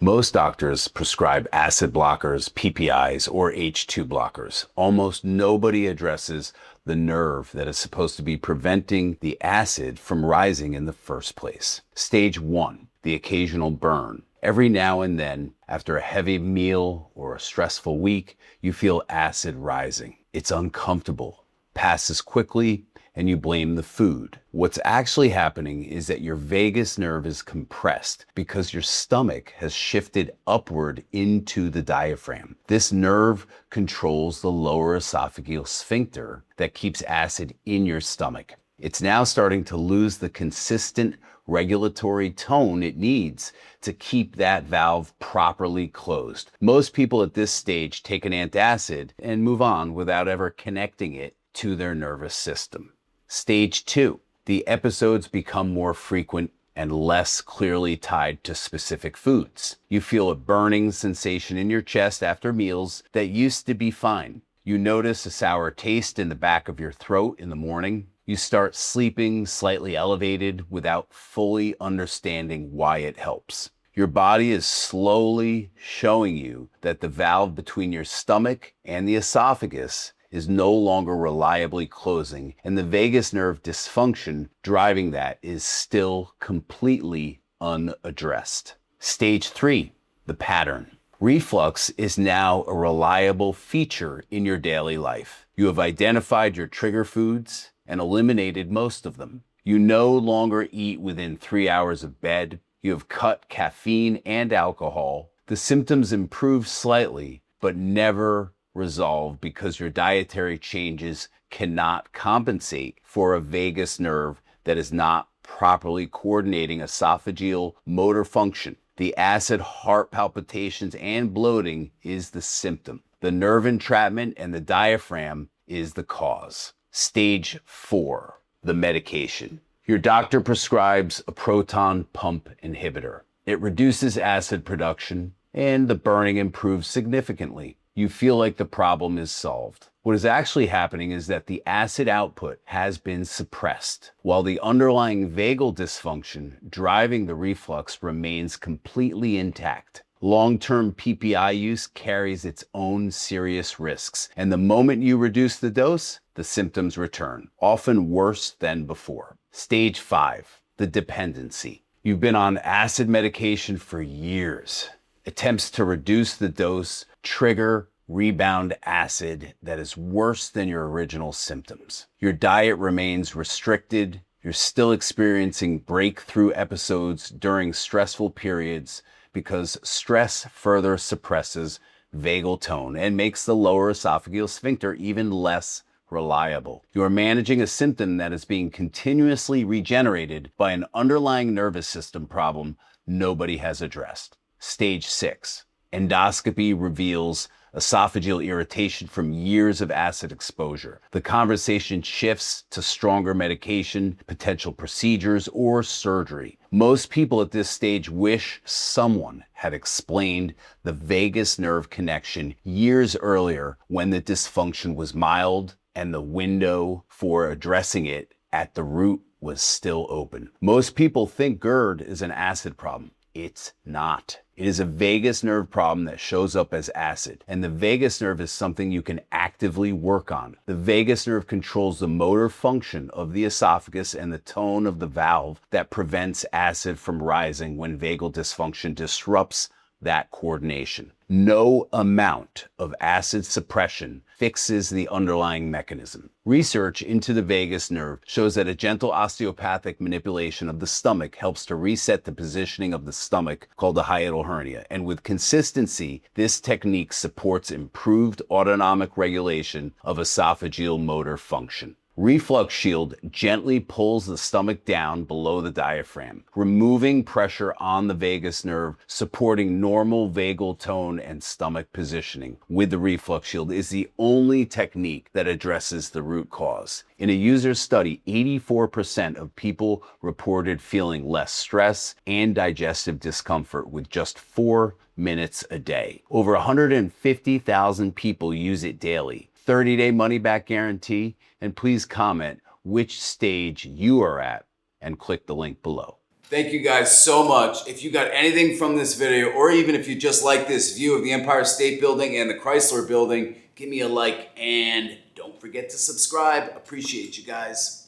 Most doctors prescribe acid blockers, PPIs, or H2 blockers. Almost nobody addresses the nerve that is supposed to be preventing the acid from rising in the first place. Stage 1, the occasional burn. Every now and then, after a heavy meal or a stressful week, you feel acid rising. It's uncomfortable, passes quickly, and you blame the food. What's actually happening is that your vagus nerve is compressed because your stomach has shifted upward into the diaphragm. This nerve controls the lower esophageal sphincter that keeps acid in your stomach. It's now starting to lose the consistent regulatory tone it needs to keep that valve properly closed. Most people at this stage take an antacid and move on without ever connecting it to their nervous system. Stage 2, the episodes become more frequent and less clearly tied to specific foods. You feel a burning sensation in your chest after meals that used to be fine. You notice a sour taste in the back of your throat in the morning. You start sleeping slightly elevated without fully understanding why it helps. Your body is slowly showing you that the valve between your stomach and the esophagus is no longer reliably closing, and the vagus nerve dysfunction driving that is still completely unaddressed. Stage 3, the pattern. Reflux is now a reliable feature in your daily life. You have identified your trigger foods and eliminated most of them. You no longer eat within 3 hours of bed. You have cut caffeine and alcohol. The symptoms improve slightly, but never resolve because your dietary changes cannot compensate for a vagus nerve that is not properly coordinating esophageal motor function. The acid, heart palpitations, and bloating is the symptom. The nerve entrapment and the diaphragm is the cause. Stage 4, the medication. Your doctor prescribes a proton pump inhibitor. It reduces acid production and the burning improves significantly. You feel like the problem is solved. What is actually happening is that the acid output has been suppressed, while the underlying vagal dysfunction driving the reflux remains completely intact. Long-term PPI use carries its own serious risks, and the moment you reduce the dose, the symptoms return, often worse than before. Stage 5, the dependency. You've been on acid medication for years. Attempts to reduce the dose trigger rebound acid that is worse than your original symptoms. Your diet remains restricted. You're still experiencing breakthrough episodes during stressful periods because stress further suppresses vagal tone and makes the lower esophageal sphincter even less reliable. You are managing a symptom that is being continuously regenerated by an underlying nervous system problem nobody has addressed. Stage 6. Endoscopy reveals esophageal irritation from years of acid exposure. The conversation shifts to stronger medication, potential procedures, or surgery. Most people at this stage wish someone had explained the vagus nerve connection years earlier when the dysfunction was mild and the window for addressing it at the root was still open. Most people think GERD is an acid problem. It's not. It is a vagus nerve problem that shows up as acid, and the vagus nerve is something you can actively work on. The vagus nerve controls the motor function of the esophagus and the tone of the valve that prevents acid from rising when vagal dysfunction disrupts that coordination. No amount of acid suppression fixes the underlying mechanism. Research into the vagus nerve shows that a gentle osteopathic manipulation of the stomach helps to reset the positioning of the stomach, called the hiatal hernia. And with consistency, this technique supports improved autonomic regulation of esophageal motor function. Reflux Shield gently pulls the stomach down below the diaphragm, removing pressure on the vagus nerve, supporting normal vagal tone and stomach positioning. With the Reflux Shield is the only technique that addresses the root cause. In a user study, 84% of people reported feeling less stress and digestive discomfort with just 4 minutes a day. Over 150,000 people use it daily. 30-day money-back guarantee, and please comment which stage you are at and click the link below. Thank you guys so much. If you got anything from this video, or even if you just like this view of the Empire State Building and the Chrysler Building, give me a like and don't forget to subscribe. Appreciate you guys.